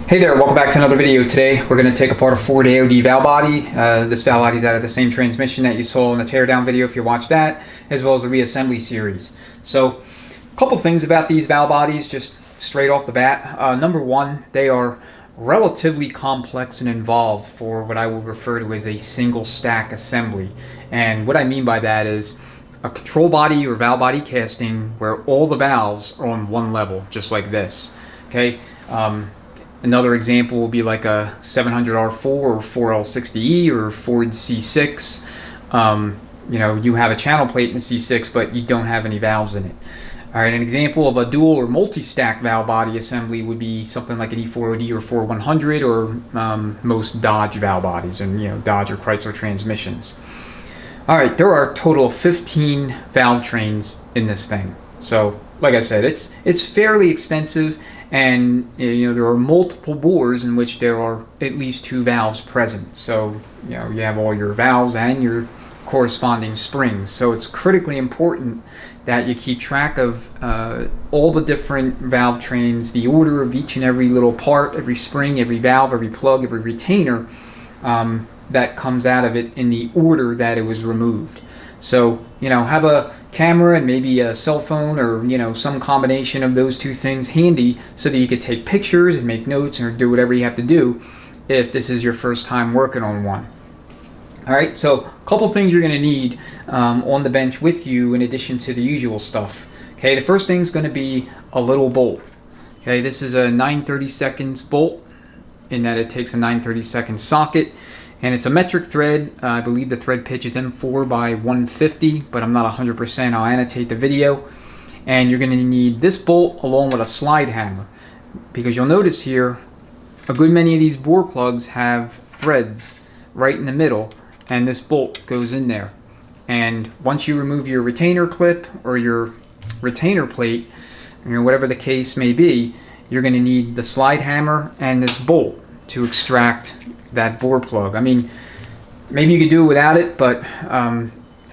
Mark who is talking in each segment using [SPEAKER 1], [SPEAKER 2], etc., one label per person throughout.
[SPEAKER 1] Hey there, welcome back to another video. Today we're going to take apart a Ford AOD valve body. This valve body is out of the same transmission that you saw in the teardown video if you watched that, as well as the reassembly series. So a couple things about these valve bodies just straight off the bat. Number one, they are relatively complex and involved for what I will refer to as a single stack assembly. And what I mean by that is a control body or valve body casting where all the valves are on one level, just like this. Okay. Another example will be like a 700R4 or 4L60E or Ford C6. You have a channel plate in the C6, but you don't have any valves in it. All right, an example of a dual or multi-stack valve body assembly would be something like an E4OD or 4100 or most Dodge valve bodies and Dodge or Chrysler transmissions. All right, there are a total of 15 valve trains in this thing. So, like I said, it's fairly extensive. And there are multiple bores in which there are at least two valves present. So you have all your valves and your corresponding springs. So it's critically important that you keep track of all the different valve trains, the order of each and every little part, every spring, every valve, every plug, every retainer that comes out of it in the order that it was removed. So have a camera and maybe a cell phone or some combination of those two things handy so that you could take pictures and make notes or do whatever you have to do if this is your first time working on one. Alright, so a couple things you're going to need on the bench with you in addition to the usual stuff. Okay, the first thing is going to be a little bolt. Okay, this is a 9/32 bolt in that it takes a 9/32 socket. And it's a metric thread. I believe the thread pitch is M4 by 150, but I'm not 100%. I'll annotate the video. And you're going to need this bolt along with a slide hammer, because you'll notice here a good many of these bore plugs have threads right in the middle, and this bolt goes in there. And once you remove your retainer clip or your retainer plate, whatever the case may be, you're going to need the slide hammer and this bolt to extract that bore plug. I mean, maybe you could do it without it, but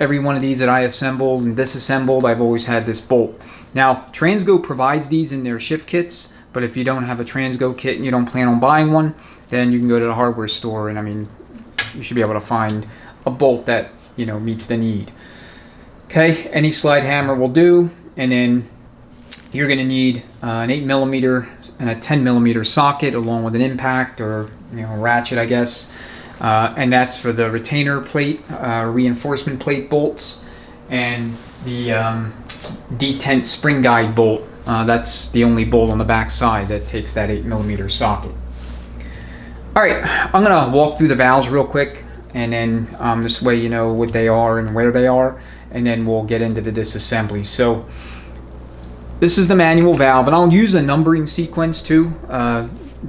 [SPEAKER 1] every one of these that I assembled and disassembled, I've always had this bolt. Now, Transgo provides these in their shift kits, but if you don't have a Transgo kit and you don't plan on buying one, then you can go to the hardware store and you should be able to find a bolt that meets the need. Okay, any slide hammer will do, and then you're going to need an 8mm and a 10mm socket along with an impact or ratchet, I guess. And that's for the retainer plate, reinforcement plate bolts, and the detent spring guide bolt. That's the only bolt on the back side that takes that 8mm socket. Alright, I'm going to walk through the valves real quick, and then this way you know what they are and where they are, and then we'll get into the disassembly. So this is the manual valve, and I'll use a numbering sequence too,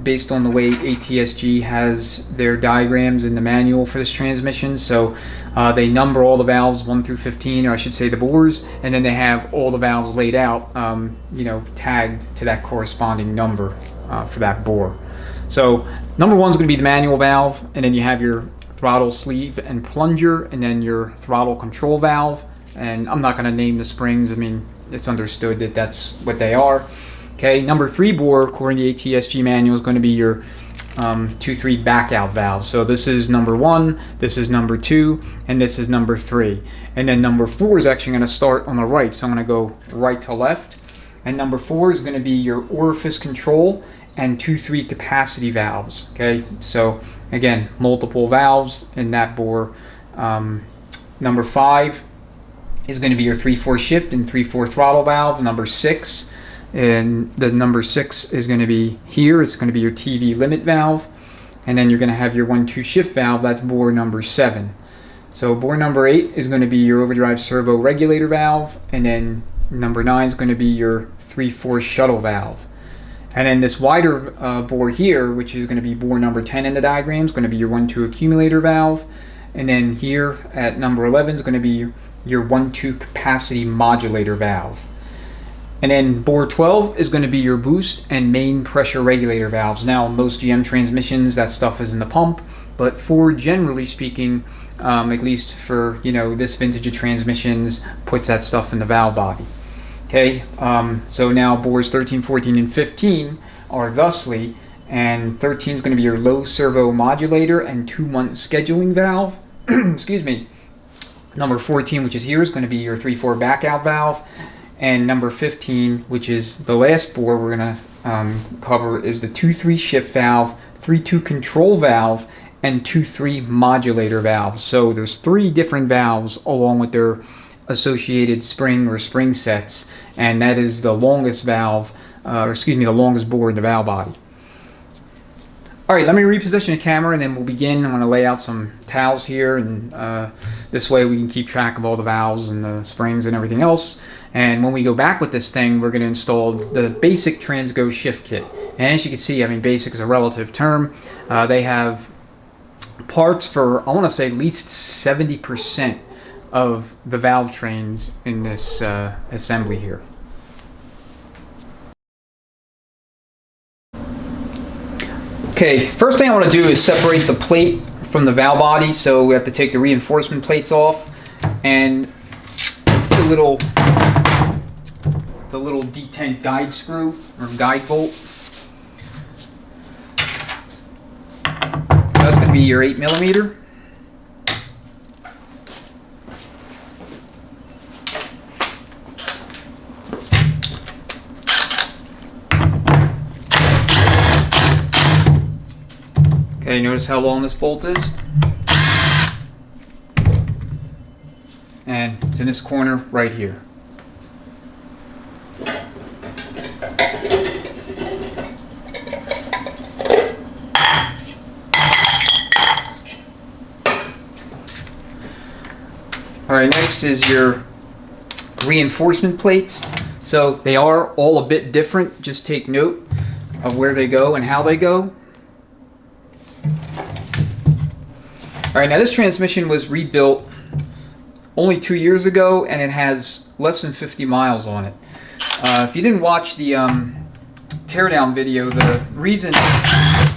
[SPEAKER 1] based on the way ATSG has their diagrams in the manual for this transmission. So they number all the valves 1 through 15, or I should say the bores, and then they have all the valves laid out, tagged to that corresponding number for that bore. So number 1 is going to be the manual valve, and then you have your throttle sleeve and plunger, and then your throttle control valve. And I'm not going to name the springs. It's understood that that's what they are. Okay, number 3 bore, according to the ATSG manual, is going to be your 2-3 back out valve. So this is number 1, this is number 2, and this is number 3. And then number 4 is actually going to start on the right. So I'm going to go right to left. And number 4 is going to be your orifice control and 2-3 capacity valves. Okay, so again, multiple valves in that bore. Number 5 is going to be your 3/4 shift and 3/4 throttle valve. Number 6, and the number 6 is going to be here. It's going to be your TV limit valve, and then you're going to have your 1/2 shift valve. That's bore number 7. So bore number 8 is going to be your overdrive servo regulator valve, and then number 9 is going to be your 3/4 shuttle valve. And then this wider bore here, which is going to be bore number 10 in the diagram, is going to be your 1/2 accumulator valve, and then here at number 11 is going to be your 1/2 capacity modulator valve. And then bore 12 is going to be your boost and main pressure regulator valves. Now, most GM transmissions, that stuff is in the pump, but Ford, generally speaking, at least for this vintage of transmissions, puts that stuff in the valve body. Okay, so now bores 13, 14, and 15 are thusly, and 13 is going to be your low servo modulator and 2-month scheduling valve. Excuse me. Number 14, which is here, is going to be your 3/4 back out valve, and number 15, which is the last bore we're going to cover, is the 2/3 shift valve, 3/2 control valve, and 2/3 modulator valves. So there's 3 different valves along with their associated spring or spring sets, and that is the longest valve, the longest bore in the valve body. All right, let me reposition the camera and then we'll begin. I'm going to lay out some towels here, and this way we can keep track of all the valves and the springs and everything else. And when we go back with this thing, we're going to install the basic Transgo shift kit. And as you can see, I mean, basic is a relative term. They have parts for, I want to say, at least 70% of the valve trains in this assembly here. Okay, first thing I want to do is separate the plate from the valve body. So we have to take the reinforcement plates off and the little detent guide screw or guide bolt. So that's going to be your 8mm. Okay, notice how long this bolt is, and it's in this corner right here. Alright, next is your reinforcement plates. So they are all a bit different. Just take note of where they go and how they go. Alright, now this transmission was rebuilt only 2 years ago, and it has less than 50 miles on it. If you didn't watch the teardown video, the reason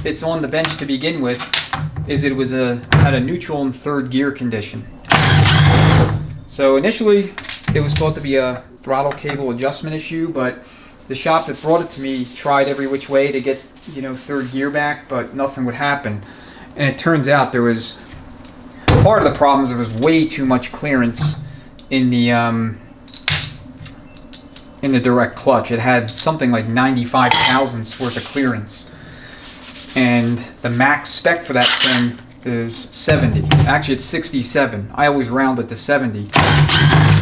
[SPEAKER 1] it's on the bench to begin with is it was had a neutral and third gear condition. So initially it was thought to be a throttle cable adjustment issue, but the shop that brought it to me tried every which way to get, you know, third gear back, but nothing would happen. And it turns out there was part of the problems. There was way too much clearance in the direct clutch. It had something like 95 thousandths worth of clearance, and the max spec for that thing is 70. Actually, it's 67. I always round it to 70,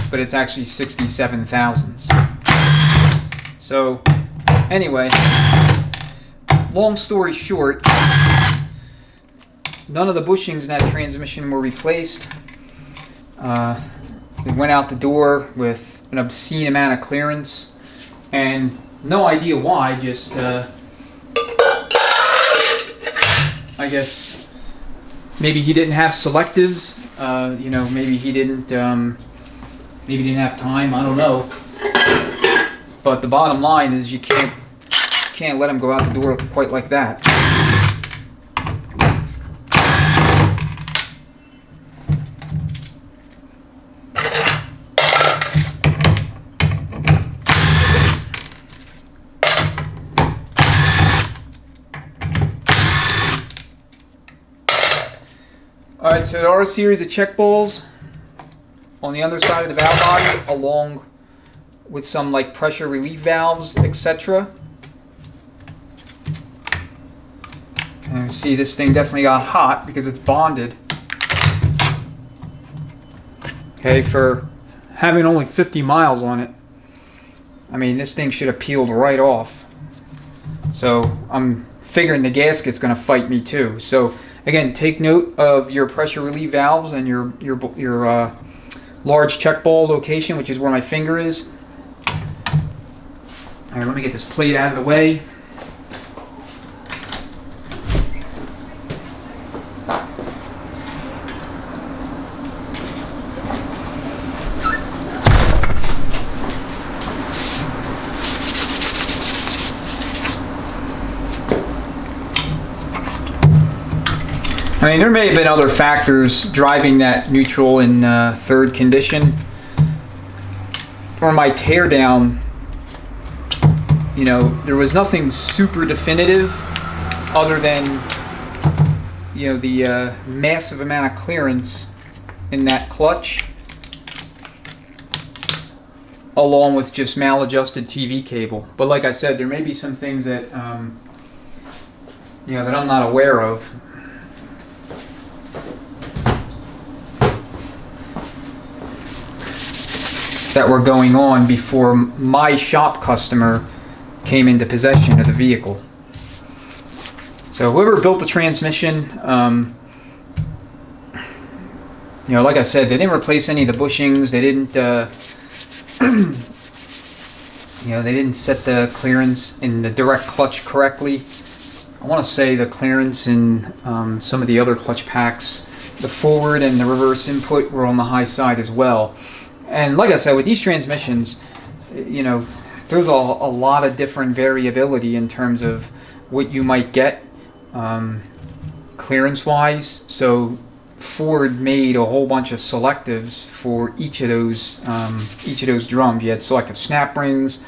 [SPEAKER 1] but it's actually 67 thousandths. So anyway, long story short, none of the bushings in that transmission were replaced. It went out the door with an obscene amount of clearance, and no idea why, just I guess maybe he didn't have selectives, you know, maybe he didn't have time, I don't know. But the bottom line is you can't let him go out the door quite like that. Alright, so there are a series of check balls on the underside of the valve body, along with some like pressure relief valves, etc. And you see this thing definitely got hot because it's bonded. Okay, for having only 50 miles on it, I mean, this thing should have peeled right off. So I'm figuring the gasket's going to fight me too. So again, take note of your pressure relief valves and your large check ball location, which is where my finger is. All right, let me get this plate out of the way. I mean, there may have been other factors driving that neutral and third condition. For my teardown, you know, there was nothing super definitive, other than, you know, the massive amount of clearance in that clutch, along with just maladjusted TV cable. But like I said, there may be some things that you know, that I'm not aware of. That were going on before my shop customer came into possession of the vehicle. So whoever built the transmission, you know, like I said, they didn't replace any of the bushings. They didn't, you know, they didn't set the clearance in the direct clutch correctly. I want to say the clearance in some of the other clutch packs, the forward and the reverse input, were on the high side as well. And like I said, with these transmissions, you know, there's a lot of different variability in terms of what you might get clearance-wise. So Ford made a whole bunch of selectives for each of those drums. You had selective snap rings,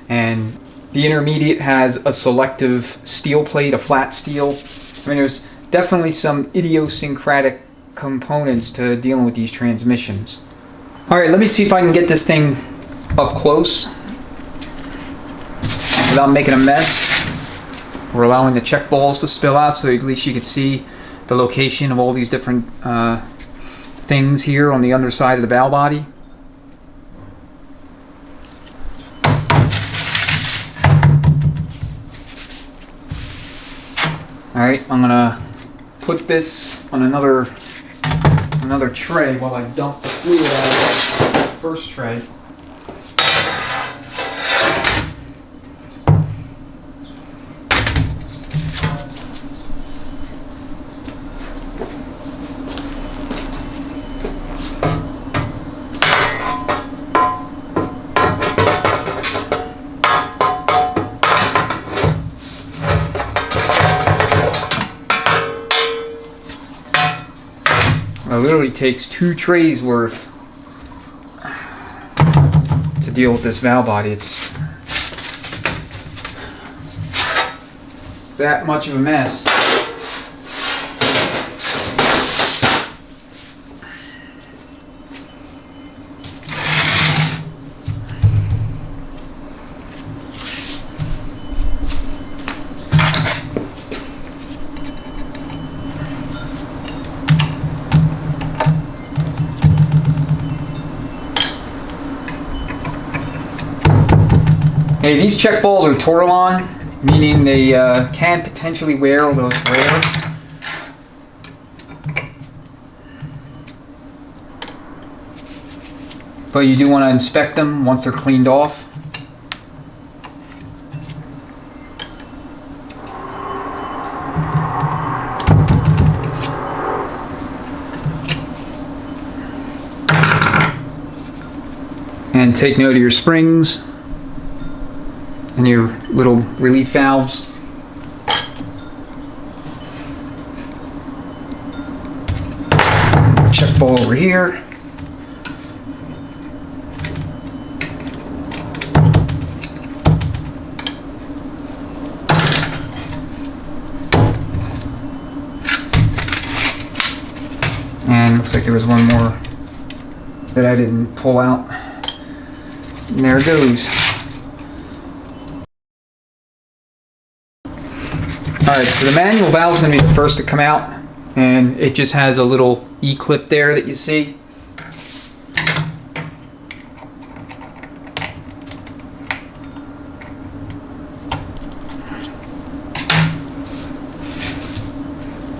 [SPEAKER 1] and the intermediate has a selective steel plate, a flat steel. I mean, there's definitely some idiosyncratic components to dealing with these transmissions. Alright, let me see if I can get this thing up close without making a mess. We're allowing the check balls to spill out, so at least you can see the location of all these different things here on the underside of the valve body. Alright, I'm gonna put this on another tray while I dump the fluid out of the first tray. It literally takes 2 trays worth to deal with this valve body. It's that much of a mess. Hey, these check balls are Torlon, meaning they can potentially wear, although it's rare. But you do want to inspect them once they're cleaned off. And take note of your springs and your little relief valves. Check ball over here. And looks like there was one more that I didn't pull out. And there it goes. Alright, so the manual valve is going to be the first to come out, and it just has a little E-clip there that you see.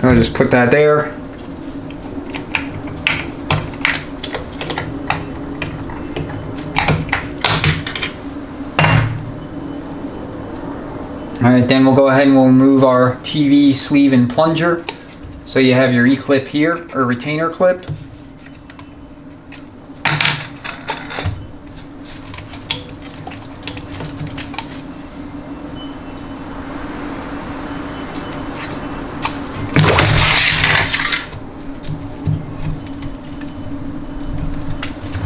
[SPEAKER 1] I'll just put that there. Alright, then we'll go ahead and we'll remove our TV sleeve and plunger. So you have your E-clip here, or retainer clip.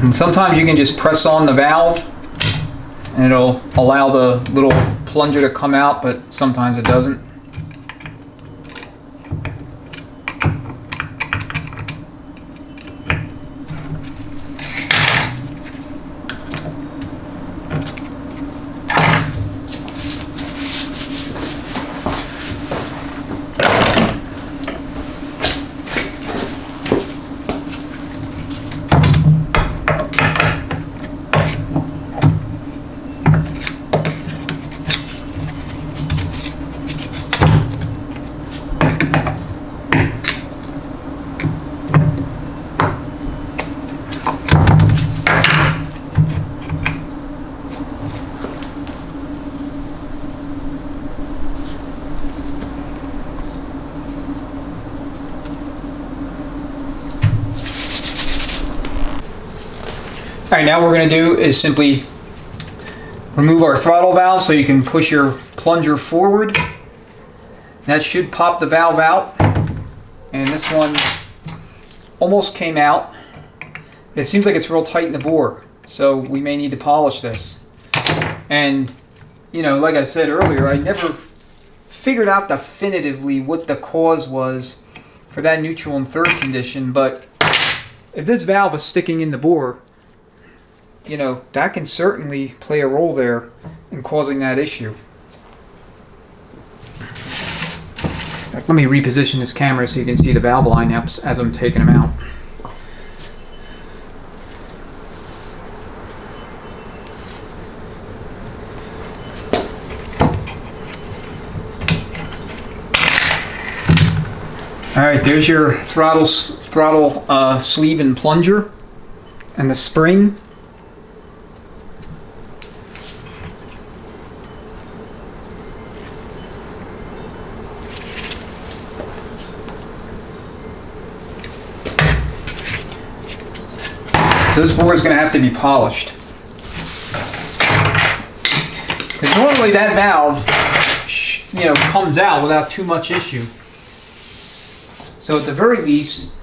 [SPEAKER 1] And sometimes you can just press on the valve and it'll allow the little plunger to come out, but sometimes it doesn't. Alright, now what we're going to do is simply remove our throttle valve so you can push your plunger forward. That should pop the valve out. And this one almost came out. It seems like it's real tight in the bore, so we may need to polish this. And, you know, like I said earlier, I never figured out definitively what the cause was for that neutral and third condition, but if this valve is sticking in the bore, you know, that can certainly play a role there in causing that issue. Let me reposition this camera so you can see the valve lineups as I'm taking them out. Alright, there's your throttle sleeve and plunger and the spring. So this board is going to have to be polished. Because normally that valve, you know, comes out without too much issue. So at the very least,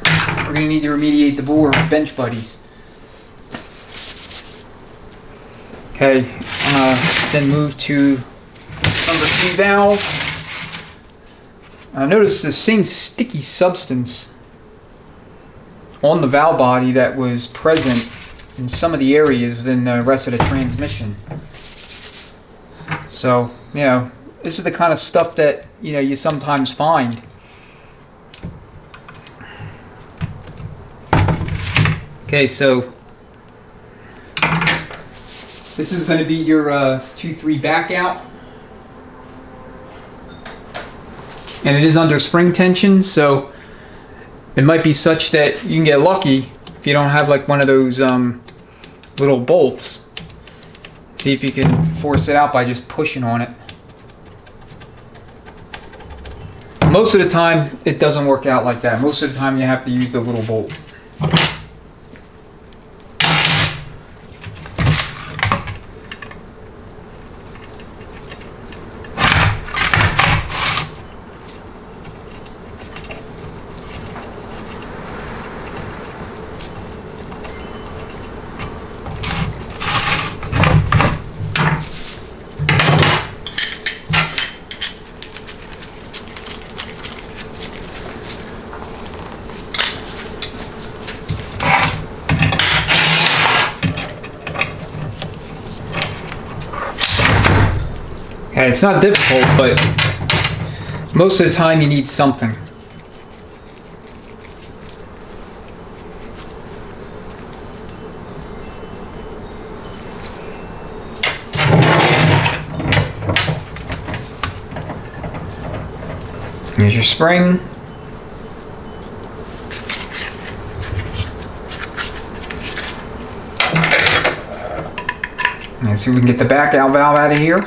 [SPEAKER 1] we're going to need to remediate the bore with bench buddies. Okay, then move to number 3 valve. Notice the same sticky substance on the valve body that was present in some of the areas within the rest of the transmission. So, you know, this is the kind of stuff that, you know, you sometimes find. Okay, so this is going to be your 2-3 back out. And it is under spring tension, so it might be such that you can get lucky if you don't have like one of those little bolts. See if you can force it out by just pushing on it. Most of the time it doesn't work out like that. Most of the time you have to use the little bolt. Okay, it's not difficult, but most of the time you need something. Here's your spring. Let's see if we can get the back out valve out of here.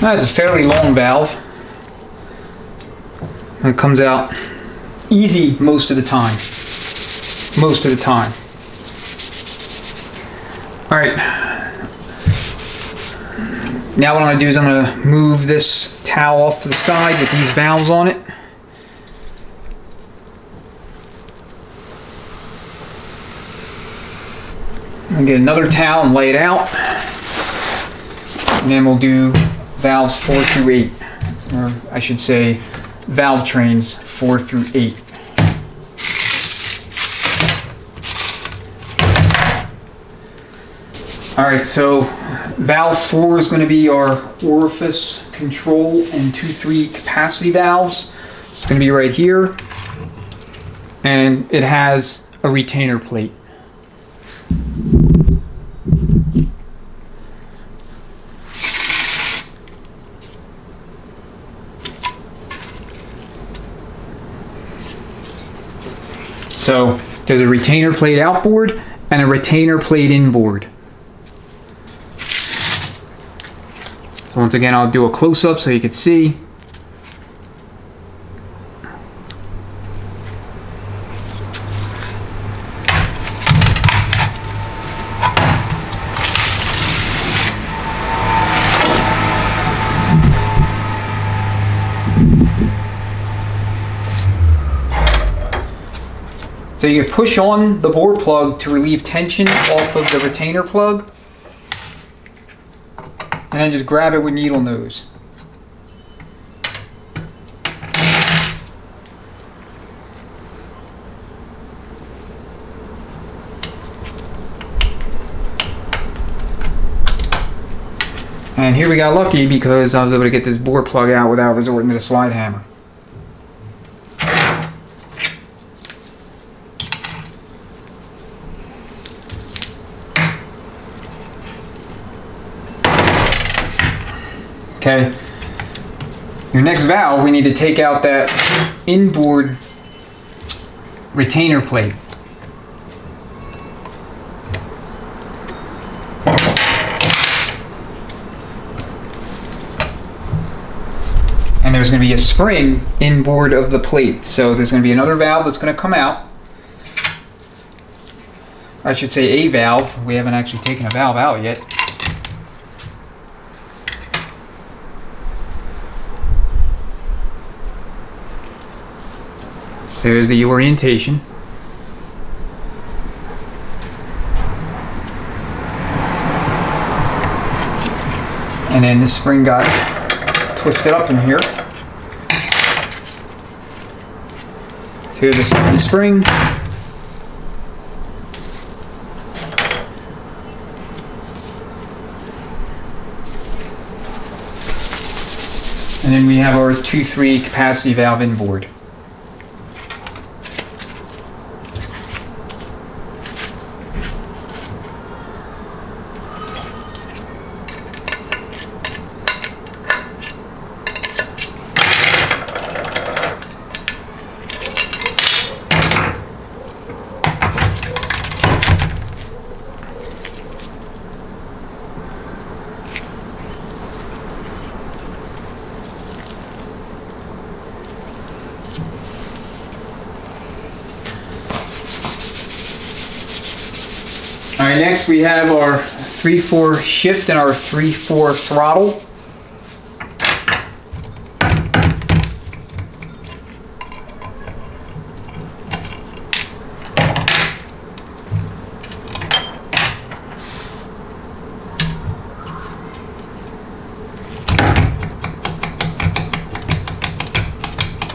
[SPEAKER 1] That's a fairly long valve. And it comes out easy most of the time. Most of the time. Alright. Now what I'm going to do is I'm going to move this towel off to the side with these valves on it. I'll get another towel and lay it out. And then we'll do valves 4 through 8, or I should say valve trains 4 through 8. Alright, so valve 4 is going to be our orifice control and 2-3 capacity valves. It's going to be right here, and it has a retainer plate. So there's a retainer plate outboard and a retainer plate inboard. So once again, I'll do a close-up so you can see. So you can push on the bore plug to relieve tension off of the retainer plug, and then just grab it with needle nose. And here we got lucky because I was able to get this bore plug out without resorting to the slide hammer. Okay, your next valve, we need to take out that inboard retainer plate. And there's going to be a spring inboard of the plate. So there's going to be another valve that's going to come out. I should say a valve. We haven't actually taken a valve out yet. So here's the orientation. And then this spring got twisted up in here. So here's the second spring. And then we have our 2-3 capacity valve inboard. Alright, next we have our 3/4 shift and our 3/4 throttle.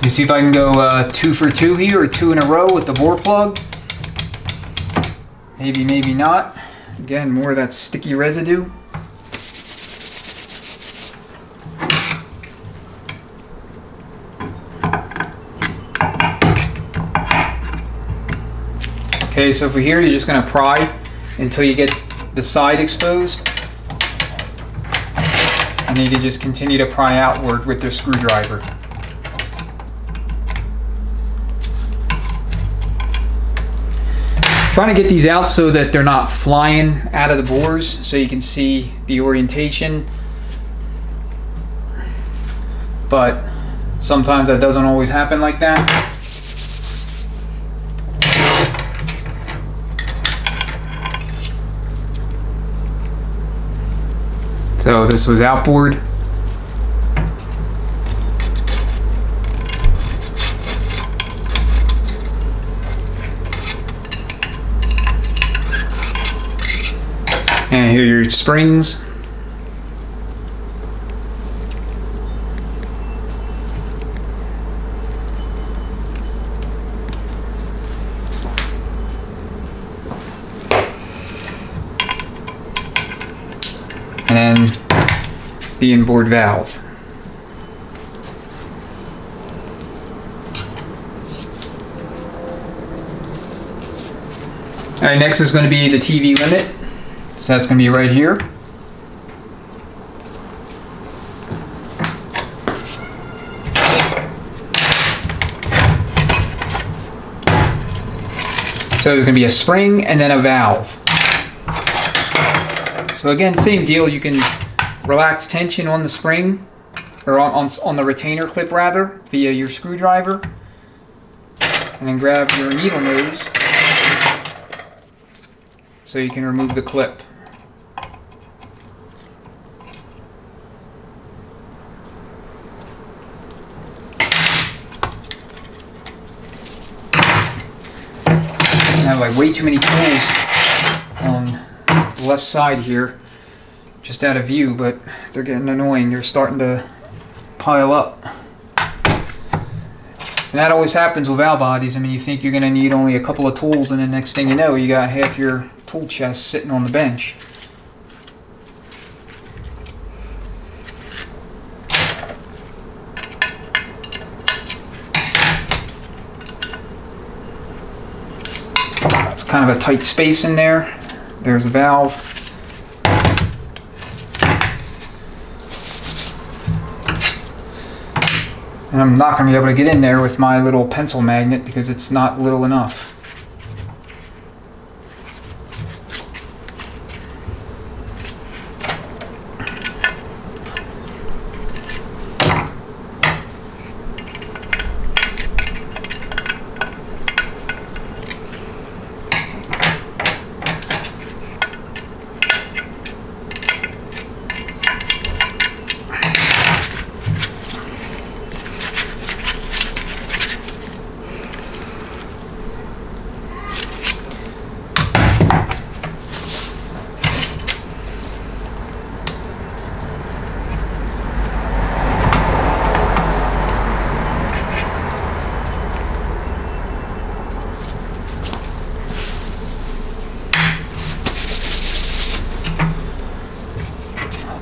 [SPEAKER 1] You see if I can go 2 for 2 here, or 2 in a row with the bore plug. Maybe, maybe not. Again, more of that sticky residue. Okay, so for here, you're just going to pry until you get the side exposed. And you can just continue to pry outward with the screwdriver. Trying to get these out so that they're not flying out of the bores, so you can see the orientation. But sometimes that doesn't always happen like that. So this was outboard. And here are your springs. and then the inboard valve. Alright, next is going to be the TV limit. So that's going to be right here. So there's going to be a spring and then a valve. So again, same deal. You can relax tension on the spring, or on the retainer clip rather, via your screwdriver. And then grab your needle nose so you can remove the clip. I have like way too many tools on the left side here, just out of view, but they're getting annoying. They're starting to pile up. And that always happens with valve bodies. I mean, you think you're going to need only a couple of tools, and the next thing you know, you got half your tool chest sitting on the bench. It's kind of a tight space in there. There's a valve. And I'm not going to be able to get in there with my little pencil magnet because it's not little enough.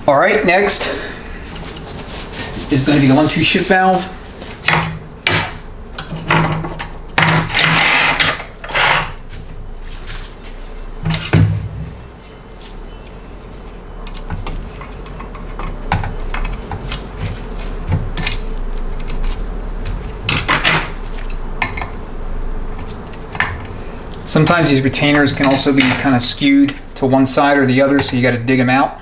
[SPEAKER 1] Alright, next is going to be the 1-2 shift valve. Sometimes these retainers can also be kind of skewed to one side or the other, so you got to dig them out.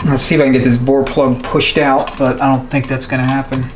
[SPEAKER 1] Let's see if I can get this bore plug pushed out, but I don't think that's going to happen.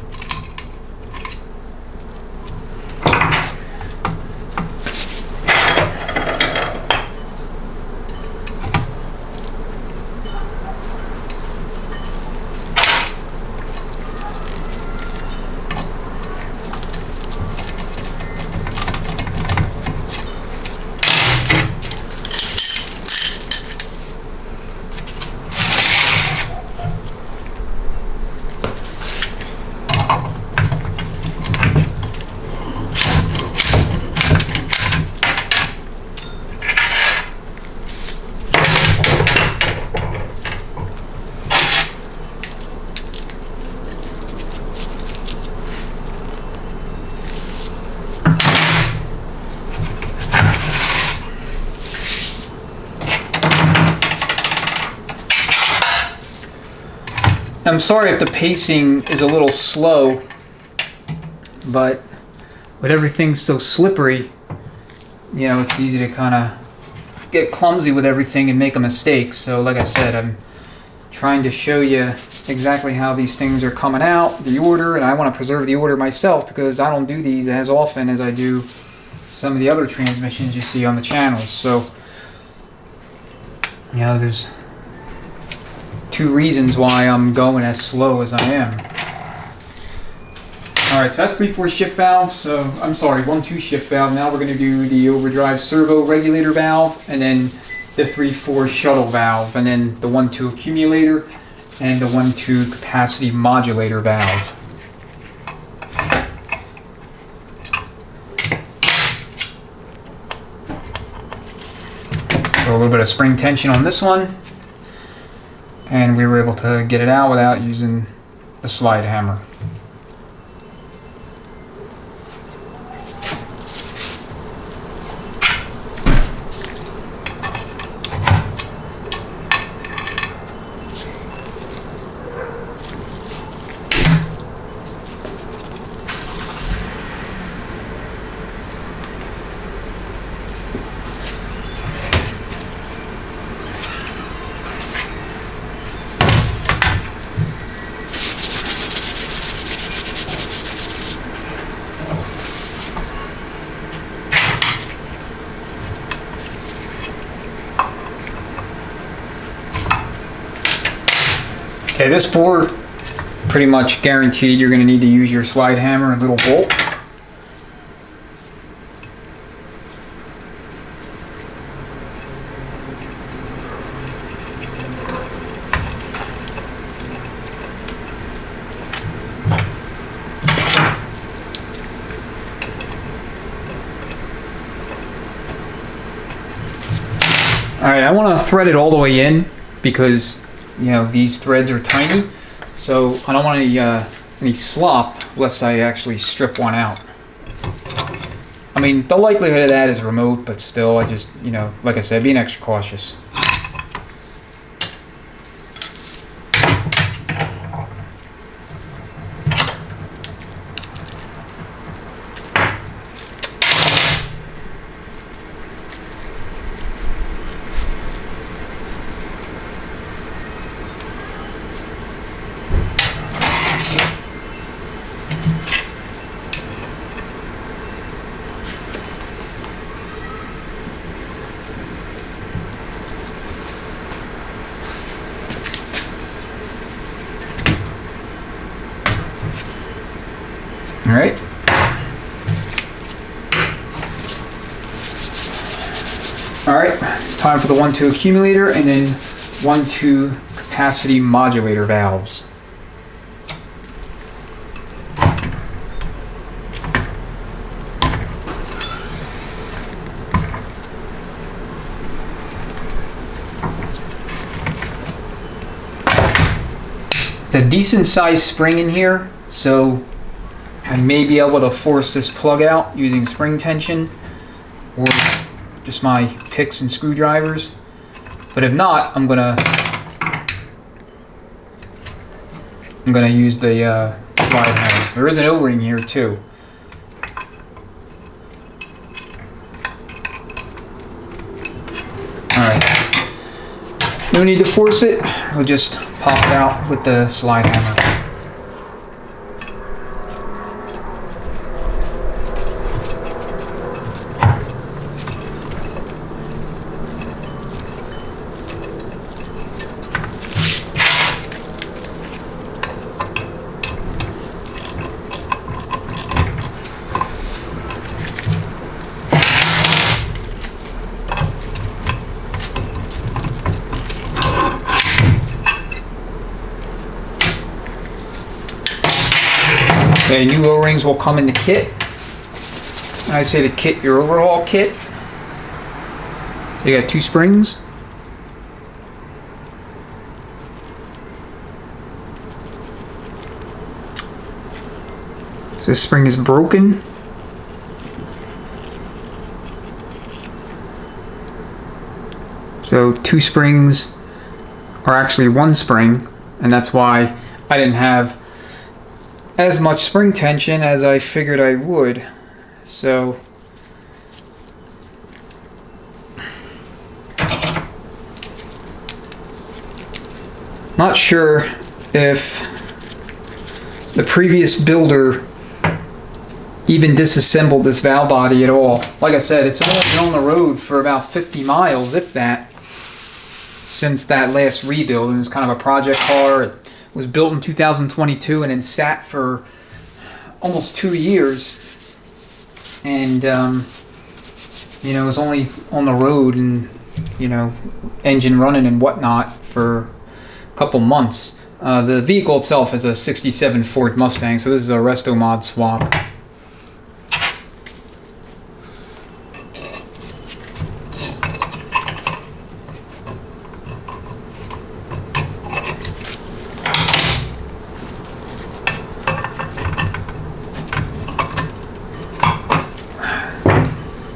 [SPEAKER 1] I'm sorry if the pacing is a little slow, but with everything so slippery, you know, it's easy to kind of get clumsy with everything and make a mistake. So like I said, I'm trying to show you exactly how these things are coming out, the order, and I want to preserve the order myself because I don't do these as often as I do some of the other transmissions you see on the channels. So, you know, there's two reasons why I'm going as slow as I am. Alright, so that's 3/4 shift valve. So, I'm sorry, 1-2 shift valve. Now we're going to do the overdrive servo regulator valve and then the 3/4 shuttle valve, and then the 1-2 accumulator and the 1-2 capacity modulator valve. So a little bit of spring tension on this one, and we were able to get it out without using the slide hammer. Okay, this bore, pretty much guaranteed you're going to need to use your slide hammer and little bolt. Alright, I want to thread it all the way in because, you know, these threads are tiny, so I don't want any slop lest I actually strip one out. I mean, the likelihood of that is remote, but still, I just, you know, like I said, being extra cautious. All right. All right, time for the 1-2 accumulator and then 1-2 capacity modulator valves. It's a decent sized spring in here, so I may be able to force this plug out using spring tension or just my picks and screwdrivers. But if not, I'm gonna use the slide hammer. There is an O-ring here too. Alright. No need to force it. We'll just pop it out with the slide hammer. Okay, new O-rings will come in the kit. And I say the kit, your overhaul kit. So you got 2 springs. So this spring is broken. So 2 springs are actually 1 spring, and that's why I didn't have as much spring tension as I figured I would. So not sure if the previous builder even disassembled this valve body at all. Like I said, it's only been on the road for about 50 miles, if that, since that last rebuild, and it's kind of a project car. It was built in 2022 and then sat for almost 2 years, and you know, it was only on the road in you know, engine running and whatnot for a couple months. The vehicle itself is a 67 Ford Mustang, so this is a resto mod swap.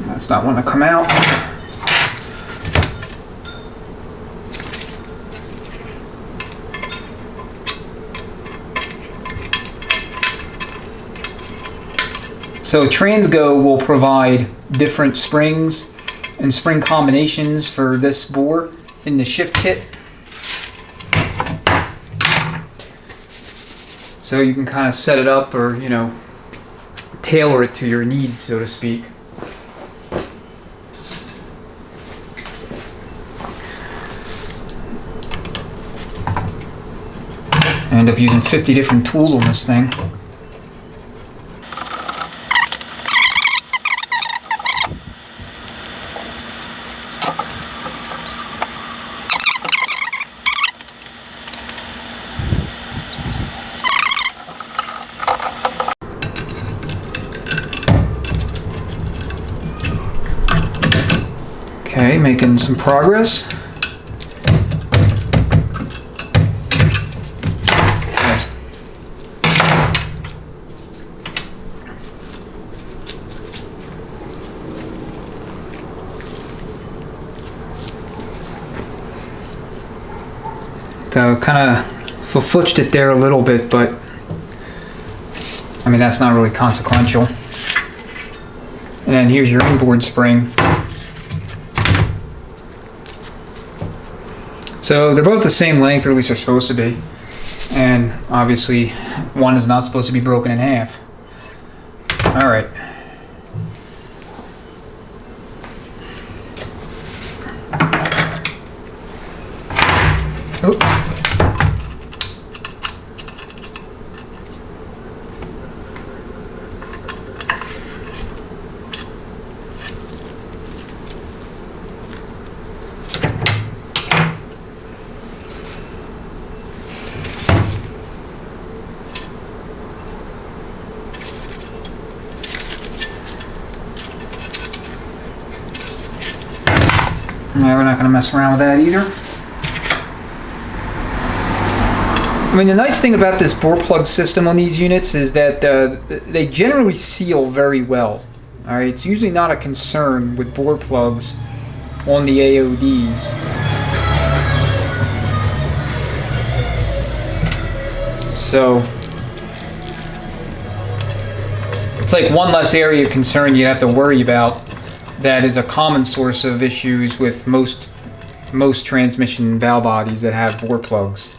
[SPEAKER 1] That's not want to come out. So Transgo will provide different springs and spring combinations for this bore in the shift kit. So you can kind of set it up, or, you know, tailor it to your needs, so to speak. I end up using 50 different tools on this thing. Okay, making some progress. So kind of fudged it there a little bit, but I mean, that's not really consequential. And then here's your inboard spring. So they're both the same length, or at least they're supposed to be. And obviously one is not supposed to be broken in half. All right. Oh. No, we're not going to mess around with that either. I mean, the nice thing about this bore plug system on these units is that they generally seal very well. All right, it's usually not a concern with bore plugs on the AODs. So it's like one less area of concern you have to worry about. That is a common source of issues with most transmission valve bodies that have bore plugs.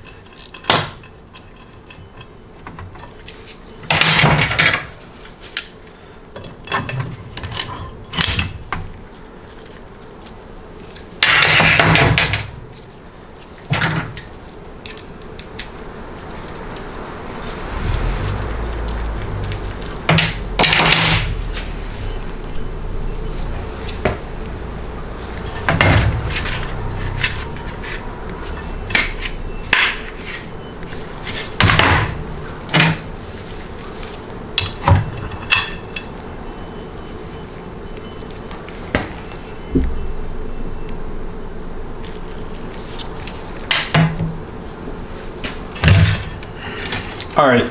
[SPEAKER 1] All right,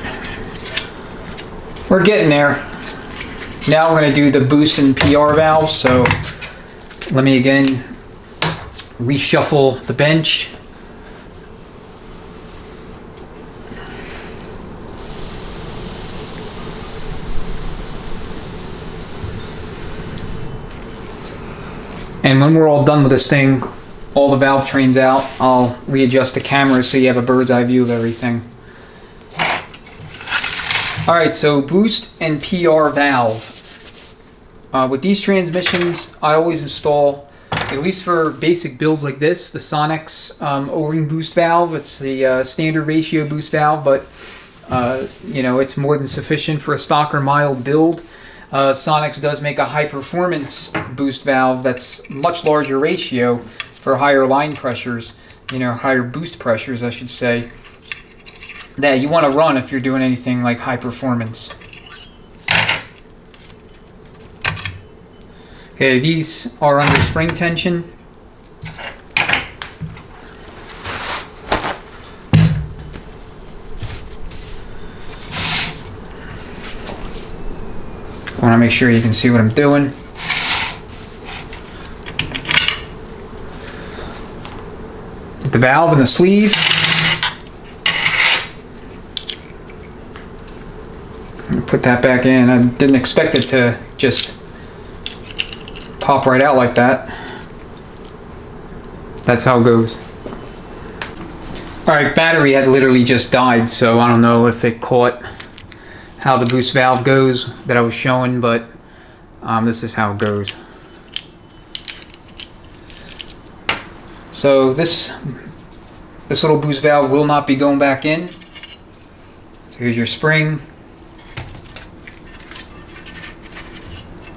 [SPEAKER 1] we're getting there. Now we're going to do the boost and PR valves. So let me again reshuffle the bench. And when we're all done with this thing, all the valve trains out, I'll readjust the camera so you have a bird's eye view of everything. Alright, so boost and PR valve. With these transmissions, I always install, at least for basic builds like this, the Sonex O-ring boost valve. It's the standard ratio boost valve, but you know, it's more than sufficient for a stock or mild build. Sonex does make a high performance boost valve that's much larger ratio, for higher line pressures, higher boost pressures, I should say, that you want to run if you're doing anything like high performance. Okay, these are under spring tension. I want to make sure you can see what I'm doing. There's the valve and the sleeve. I'm going to put that back in. I didn't expect it to just pop right out like that. That's how it goes. Alright, battery had literally just died, so I don't know if it caught how the boost valve goes that I was showing, but this is how it goes. So this little boost valve will not be going back in. So here's your spring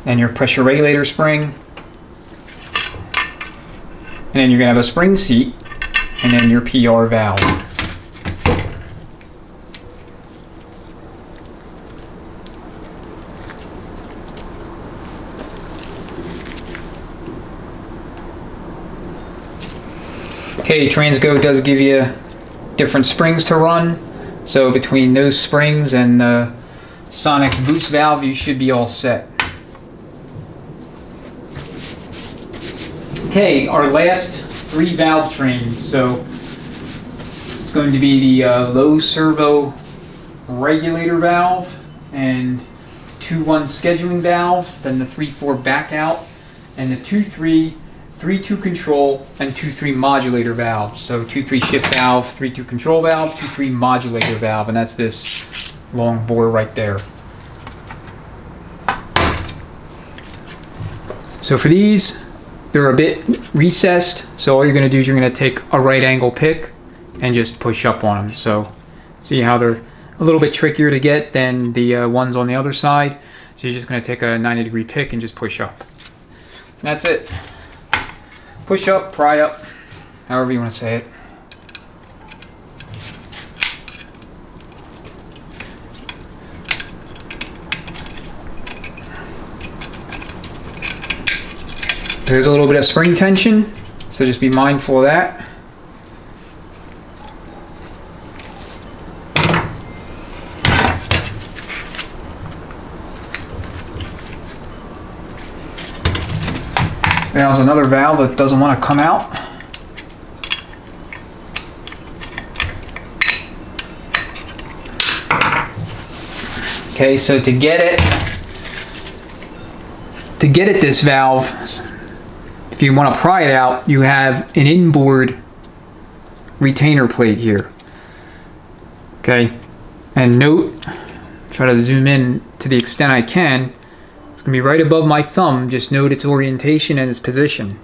[SPEAKER 1] and your pressure regulator spring, and then you're gonna have a spring seat and then your PR valve. Okay, Transgo does give you different springs to run, so between those springs and the Sonic's boost valve, you should be all set. Okay, our last 3 valve trains. So it's going to be the low servo regulator valve and 2-1 scheduling valve, then the 3-4 back out, and the 2-3 3-2 control and 2-3 modulator valve. So 2-3 shift valve, 3-2 control valve, 2-3 modulator valve, and that's this long bore right there. So for these, they're a bit recessed, so all you're going to do is you're going to take a right angle pick and just push up on them. So see how they're a little bit trickier to get than the ones on the other side. So you're just going to take a 90-degree pick and just push up. And that's it. Push up, pry up, however you want to say it. There's a little bit of spring tension, so just be mindful of that. This valve's another valve that doesn't want to come out. Okay, so to get it this valve, if you want to pry it out, you have an inboard retainer plate here. Okay, and note, try to zoom in to the extent I can, it's going to be right above my thumb. Just note its orientation and its position.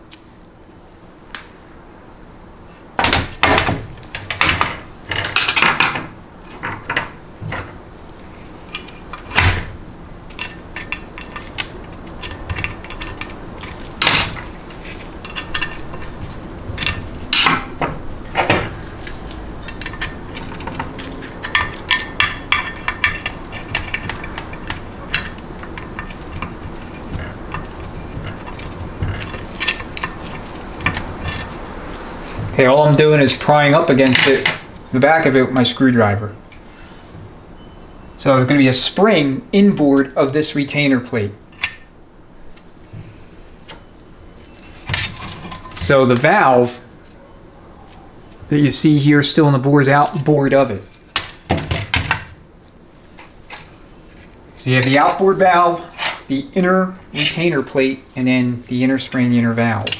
[SPEAKER 1] Okay, all I'm doing is prying up against it, the back of it with my screwdriver. So there's going to be a spring inboard of this retainer plate. So the valve that you see here still in the bore is outboard of it. So you have the outboard valve, the inner retainer plate, and then the inner spring, the inner valve.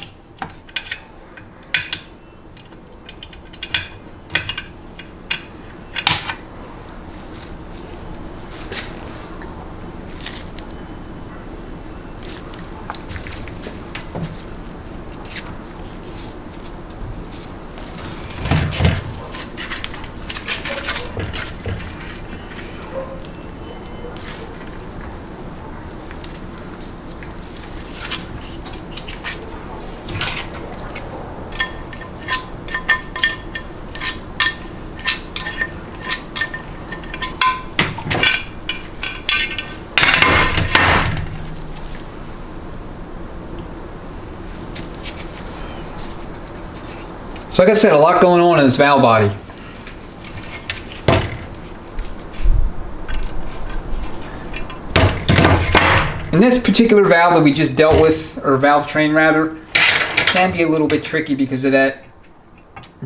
[SPEAKER 1] So like I said, a lot going on in this valve body. And this particular valve that we just dealt with, or valve train rather, can be a little bit tricky because of that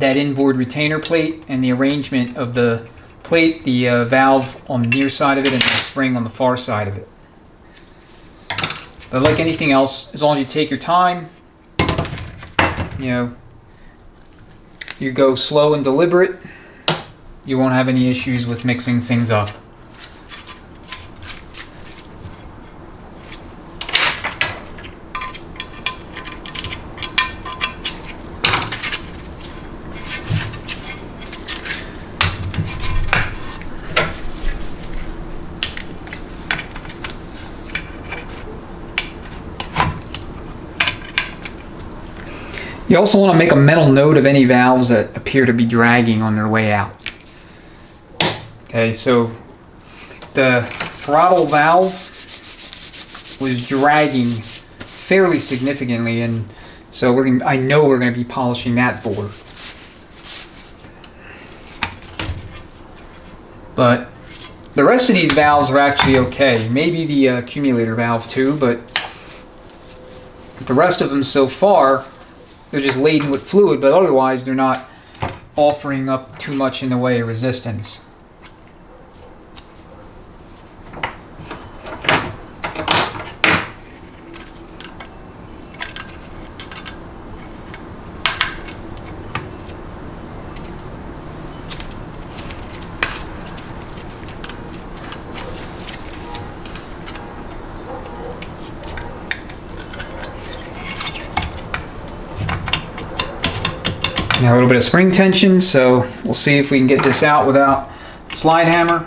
[SPEAKER 1] inboard retainer plate and the arrangement of the plate, the valve on the near side of it and the spring on the far side of it. But like anything else, as long as you take your time, you go slow and deliberate, you won't have any issues with mixing things up. You also want to make a mental note of any valves that appear to be dragging on their way out. Okay, so the throttle valve was dragging fairly significantly, and so I know we're going to be polishing that bore. But the rest of these valves are actually okay. Maybe the accumulator valve too, but the rest of them so far, they're just laden with fluid, but otherwise they're not offering up too much in the way of resistance. Now a little bit of spring tension, so we'll see if we can get this out without slide hammer.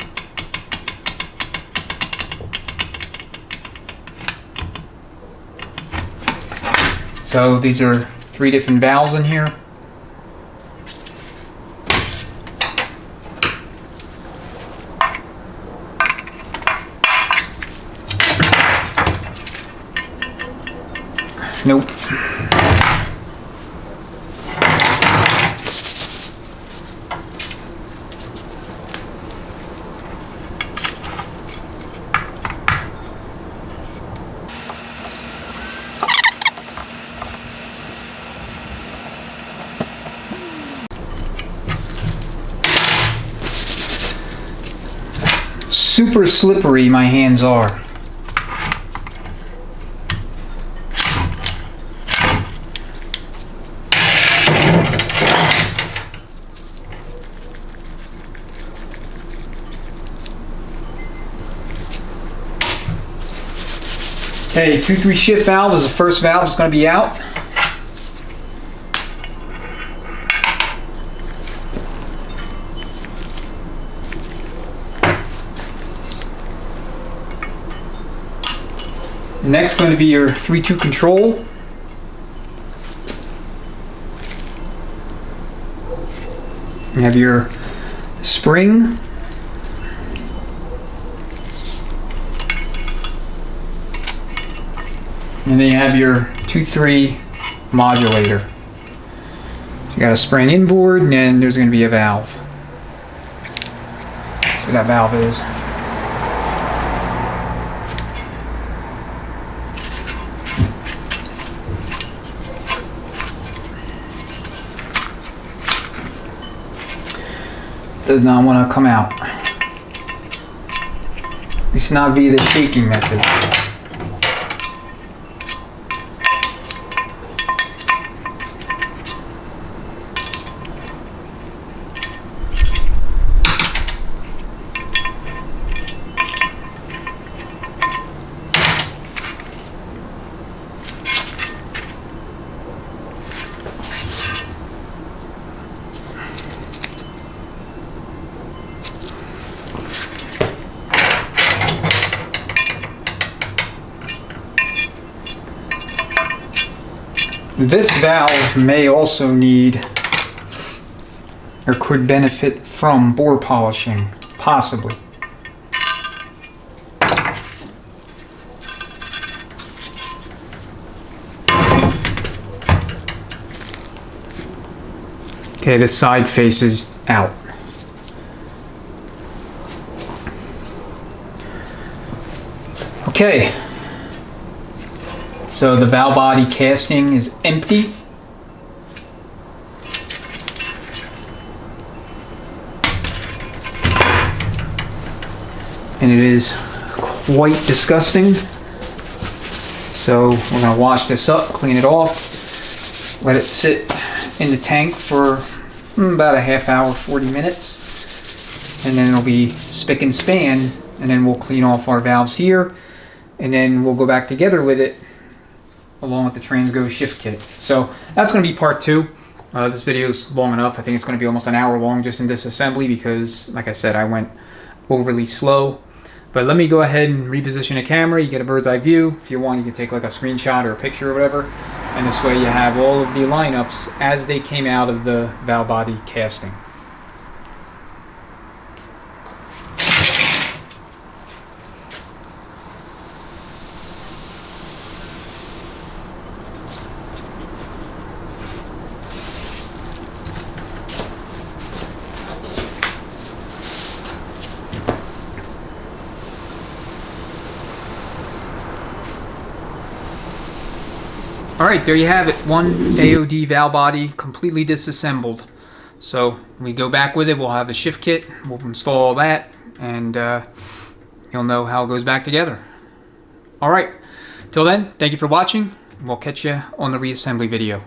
[SPEAKER 1] So these are 3 different valves in here. Nope. Super slippery my hands are. Okay, 2-3 shift valve is the first valve that's going to be out. Next going to be your 3-2 control. You have your spring. And then you have your 2-3 modulator. So you got a spring inboard, and then there's going to be a valve. So that valve is. Does not want to come out. It's not via the shaking method. This valve may also need or could benefit from bore polishing, possibly. Okay, this side faces out. Okay, so the valve body casting is empty. And it is quite disgusting. So we're going to wash this up, clean it off, let it sit in the tank for about a half hour, 40 minutes. And then it'll be spick and span, and then we'll clean off our valves here, and then we'll go back together with it along with the Transgo shift kit. So that's going to be part 2. This video is long enough. I think it's going to be almost an hour long just in disassembly because, like I said, I went overly slow. But let me go ahead and reposition the camera. You get a bird's eye view. If you want, you can take like a screenshot or a picture or whatever. And this way you have all of the lineups as they came out of the valve body casting. Alright, there you have it. One AOD valve body completely disassembled. So when we go back with it, we'll have the shift kit, we'll install all that, and you'll know how it goes back together. Alright, till then, thank you for watching, and we'll catch you on the reassembly video.